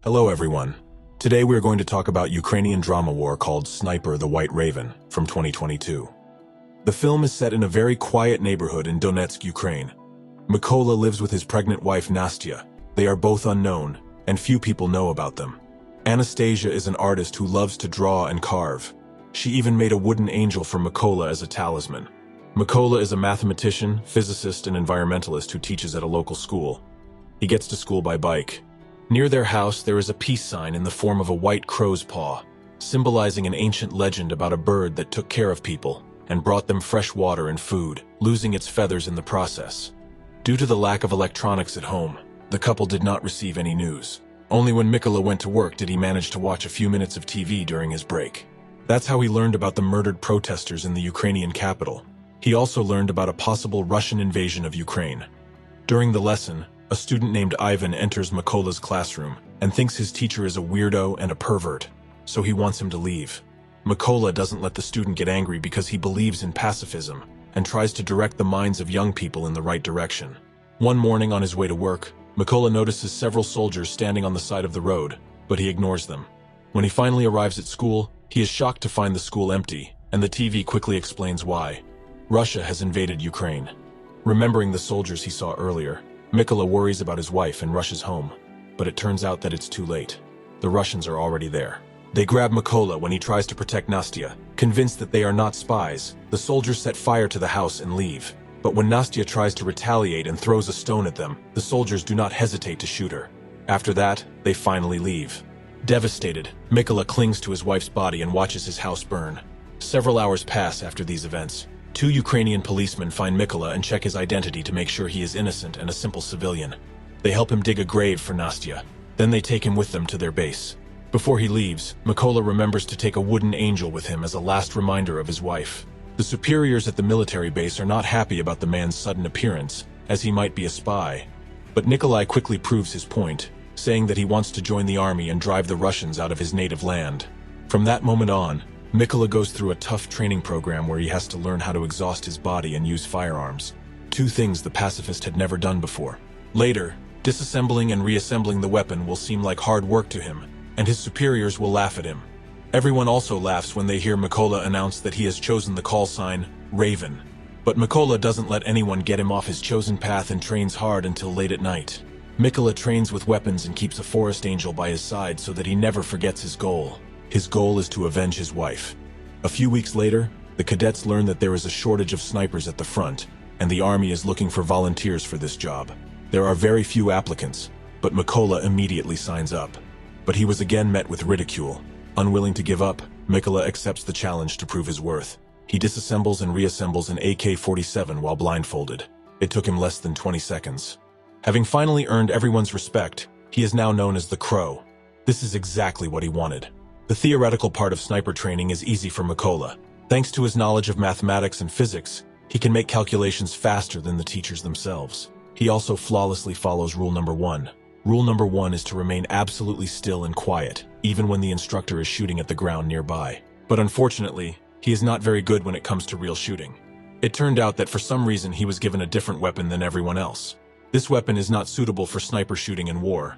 Hello everyone. Today we are going to talk about Ukrainian drama war called Sniper: The White Raven from 2022. The film is set in a very quiet neighborhood in Donetsk, Ukraine. Mykola lives with his pregnant wife Nastya. They are both unknown, and few people know about them. Anastasia is an artist who loves to draw and carve. She even made a wooden angel for Mykola as a talisman. Mykola is a mathematician, physicist, and environmentalist who teaches at a local school. He gets to school by bike. Near their house, there is a peace sign in the form of a white crow's paw, symbolizing an ancient legend about a bird that took care of people and brought them fresh water and food, losing its feathers in the process. Due to the lack of electronics at home, the couple did not receive any news. Only when Mykola went to work did he manage to watch a few minutes of TV during his break. That's how he learned about the murdered protesters in the Ukrainian capital. He also learned about a possible Russian invasion of Ukraine. During the lesson, a student named Ivan enters Mykola's classroom and thinks his teacher is a weirdo and a pervert, so he wants him to leave. Mykola doesn't let the student get angry because he believes in pacifism and tries to direct the minds of young people in the right direction. One morning on his way to work, Mykola notices several soldiers standing on the side of the road, but he ignores them. When he finally arrives at school, he is shocked to find the school empty, and the TV quickly explains why. Russia has invaded Ukraine. Remembering the soldiers he saw earlier, Mykola worries about his wife and rushes home, but it turns out that it's too late. The Russians are already there. They grab Mykola when he tries to protect Nastya. Convinced that they are not spies, the soldiers set fire to the house and leave. But when Nastya tries to retaliate and throws a stone at them, the soldiers do not hesitate to shoot her. After that, they finally leave. Devastated, Mykola clings to his wife's body and watches his house burn. Several hours pass after these events. Two Ukrainian policemen find Mykola and check his identity to make sure he is innocent and a simple civilian. They help him dig a grave for Nastya. Then they take him with them to their base. Before he leaves, Mykola remembers to take a wooden angel with him as a last reminder of his wife. The superiors at the military base are not happy about the man's sudden appearance, as he might be a spy. But Nikolai quickly proves his point, saying that he wants to join the army and drive the Russians out of his native land. From that moment on, Mykola goes through a tough training program where he has to learn how to exhaust his body and use firearms. Two things the pacifist had never done before. Later, disassembling and reassembling the weapon will seem like hard work to him, and his superiors will laugh at him. Everyone also laughs when they hear Mykola announce that he has chosen the call sign, Raven. But Mykola doesn't let anyone get him off his chosen path and trains hard until late at night. Mykola trains with weapons and keeps a forest angel by his side so that he never forgets his goal. His goal is to avenge his wife. A few weeks later, the cadets learn that there is a shortage of snipers at the front, and the army is looking for volunteers for this job. There are very few applicants, but Mykola immediately signs up. But he was again met with ridicule. Unwilling to give up, Mykola accepts the challenge to prove his worth. He disassembles and reassembles an AK-47 while blindfolded. It took him less than 20 seconds. Having finally earned everyone's respect, he is now known as the Crow. This is exactly what he wanted. The theoretical part of sniper training is easy for Mykola. Thanks to his knowledge of mathematics and physics, he can make calculations faster than the teachers themselves. He also flawlessly follows rule number 1. Rule number 1 is to remain absolutely still and quiet, even when the instructor is shooting at the ground nearby. But unfortunately, he is not very good when it comes to real shooting. It turned out that for some reason he was given a different weapon than everyone else. This weapon is not suitable for sniper shooting in war.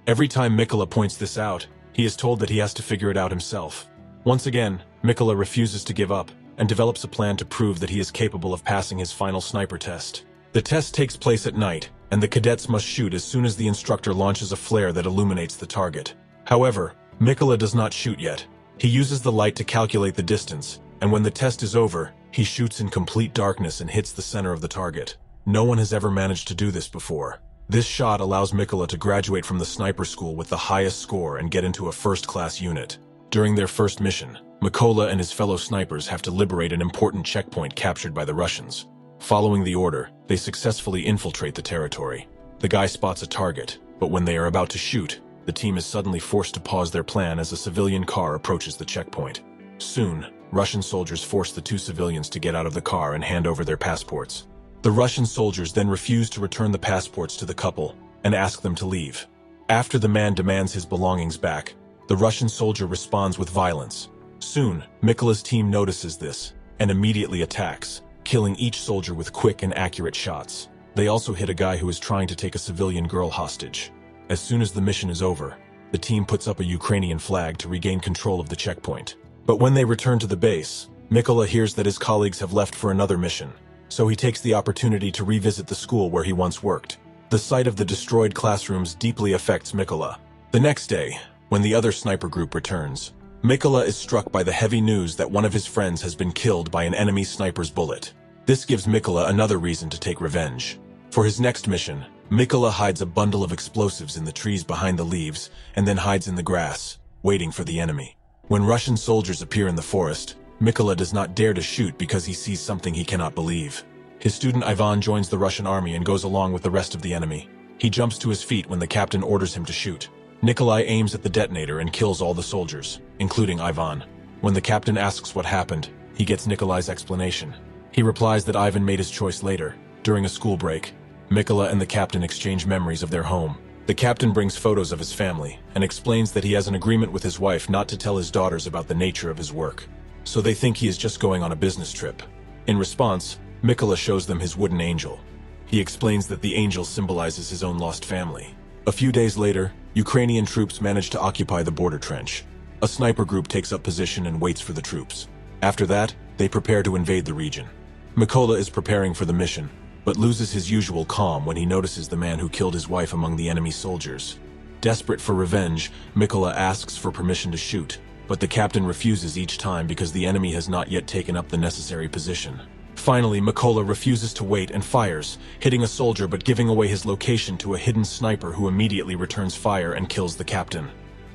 Every time Mykola points this out, he is told that he has to figure it out himself. Once again, Mykola refuses to give up and develops a plan to prove that he is capable of passing his final sniper test. The test takes place at night, and the cadets must shoot as soon as the instructor launches a flare that illuminates the target. However, Mykola does not shoot yet. He uses the light to calculate the distance, and when the test is over, he shoots in complete darkness and hits the center of the target. No one has ever managed to do this before. This shot allows Mykola to graduate from the sniper school with the highest score and get into a first-class unit. During their first mission, Mykola and his fellow snipers have to liberate an important checkpoint captured by the Russians. Following the order, they successfully infiltrate the territory. The guy spots a target, but when they are about to shoot, the team is suddenly forced to pause their plan as a civilian car approaches the checkpoint. Soon, Russian soldiers force the two civilians to get out of the car and hand over their passports. The Russian soldiers then refuse to return the passports to the couple and ask them to leave. After the man demands his belongings back, the Russian soldier responds with violence. Soon, Mykola's team notices this and immediately attacks, killing each soldier with quick and accurate shots. They also hit a guy who is trying to take a civilian girl hostage. As soon as the mission is over, the team puts up a Ukrainian flag to regain control of the checkpoint. But when they return to the base, Mykola hears that his colleagues have left for another mission, so he takes the opportunity to revisit the school where he once worked. The sight of the destroyed classrooms deeply affects Mykola. The next day, when the other sniper group returns, Mykola is struck by the heavy news that one of his friends has been killed by an enemy sniper's bullet. This gives Mykola another reason to take revenge. For his next mission, Mykola hides a bundle of explosives in the trees behind the leaves and then hides in the grass, waiting for the enemy. When Russian soldiers appear in the forest, Mykola does not dare to shoot because he sees something he cannot believe. His student Ivan joins the Russian army and goes along with the rest of the enemy. He jumps to his feet when the captain orders him to shoot. Nikolai aims at the detonator and kills all the soldiers, including Ivan. When the captain asks what happened, he gets Nikolai's explanation. He replies that Ivan made his choice later, during a school break. Mykola and the captain exchange memories of their home. The captain brings photos of his family and explains that he has an agreement with his wife not to tell his daughters about the nature of his work, so they think he is just going on a business trip. In response, Mykola shows them his wooden angel. He explains that the angel symbolizes his own lost family. A few days later, Ukrainian troops manage to occupy the border trench. A sniper group takes up position and waits for the troops. After that, they prepare to invade the region. Mykola is preparing for the mission, but loses his usual calm when he notices the man who killed his wife among the enemy soldiers. Desperate for revenge, Mykola asks for permission to shoot, but the captain refuses each time because the enemy has not yet taken up the necessary position. Finally, Mykola refuses to wait and fires, hitting a soldier but giving away his location to a hidden sniper who immediately returns fire and kills the captain.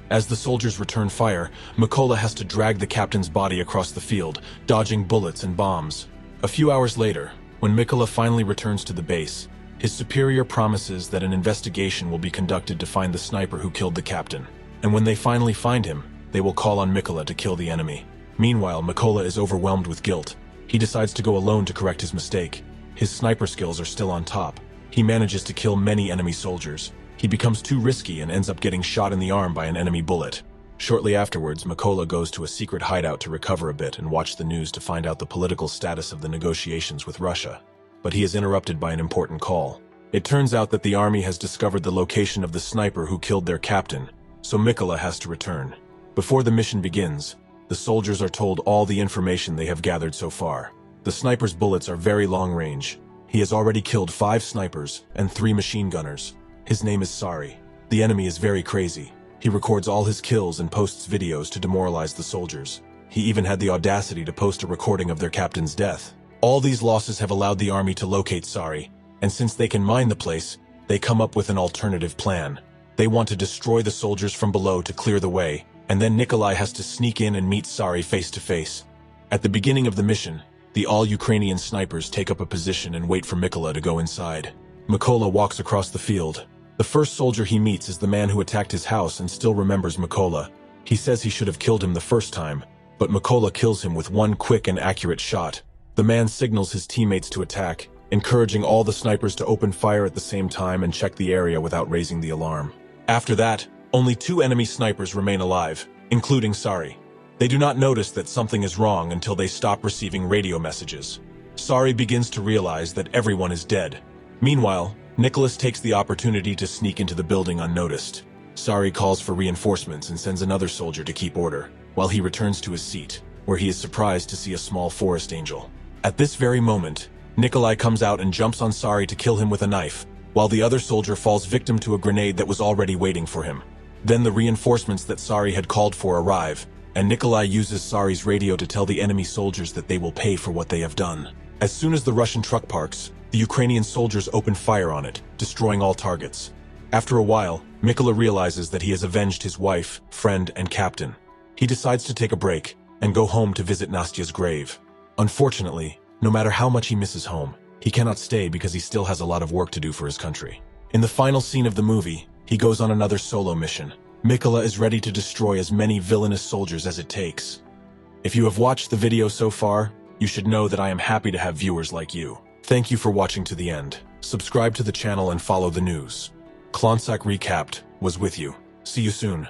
As the soldiers return fire, Mykola has to drag the captain's body across the field, dodging bullets and bombs. A few hours later, when Mykola finally returns to the base, his superior promises that an investigation will be conducted to find the sniper who killed the captain. And when they finally find him, they will call on Mykola to kill the enemy. Meanwhile, Mykola is overwhelmed with guilt. He decides to go alone to correct his mistake. His sniper skills are still on top. He manages to kill many enemy soldiers. He becomes too risky and ends up getting shot in the arm by an enemy bullet. Shortly afterwards, Mykola goes to a secret hideout to recover a bit and watch the news to find out the political status of the negotiations with Russia. But he is interrupted by an important call. It turns out that the army has discovered the location of the sniper who killed their captain, so Mykola has to return. Before the mission begins, the soldiers are told all the information they have gathered so far. The sniper's bullets are very long range. He has already killed 5 snipers and 3 machine gunners. His name is Sari. The enemy is very crazy. He records all his kills and posts videos to demoralize the soldiers. He even had the audacity to post a recording of their captain's death. All these losses have allowed the army to locate Sari, and since they can mine the place, they come up with an alternative plan. They want to destroy the soldiers from below to clear the way, and then Nikolai has to sneak in and meet Sari face to face. At the beginning of the mission, the all-Ukrainian snipers take up a position and wait for Mykola to go inside. Mykola walks across the field. The first soldier he meets is the man who attacked his house and still remembers Mykola. He says he should have killed him the first time, but Mykola kills him with one quick and accurate shot. The man signals his teammates to attack, encouraging all the snipers to open fire at the same time and check the area without raising the alarm. After that, only 2 enemy snipers remain alive, including Sari. They do not notice that something is wrong until they stop receiving radio messages. Sari begins to realize that everyone is dead. Meanwhile, Nicholas takes the opportunity to sneak into the building unnoticed. Sari calls for reinforcements and sends another soldier to keep order, while he returns to his seat, where he is surprised to see a small forest angel. At this very moment, Nikolai comes out and jumps on Sari to kill him with a knife, while the other soldier falls victim to a grenade that was already waiting for him. Then the reinforcements that Sari had called for arrive, and Nikolai uses Sari's radio to tell the enemy soldiers that they will pay for what they have done. As soon as the Russian truck parks, the Ukrainian soldiers open fire on it, destroying all targets. After a while, Mykola realizes that he has avenged his wife, friend, and captain. He decides to take a break and go home to visit Nastya's grave. Unfortunately, no matter how much he misses home, he cannot stay because he still has a lot of work to do for his country. In the final scene of the movie, he goes on another solo mission. Mykola is ready to destroy as many villainous soldiers as it takes. If you have watched the video so far, you should know that I am happy to have viewers like you. Thank you for watching to the end. Subscribe to the channel and follow the news. Klontsak Recapped was with you. See you soon.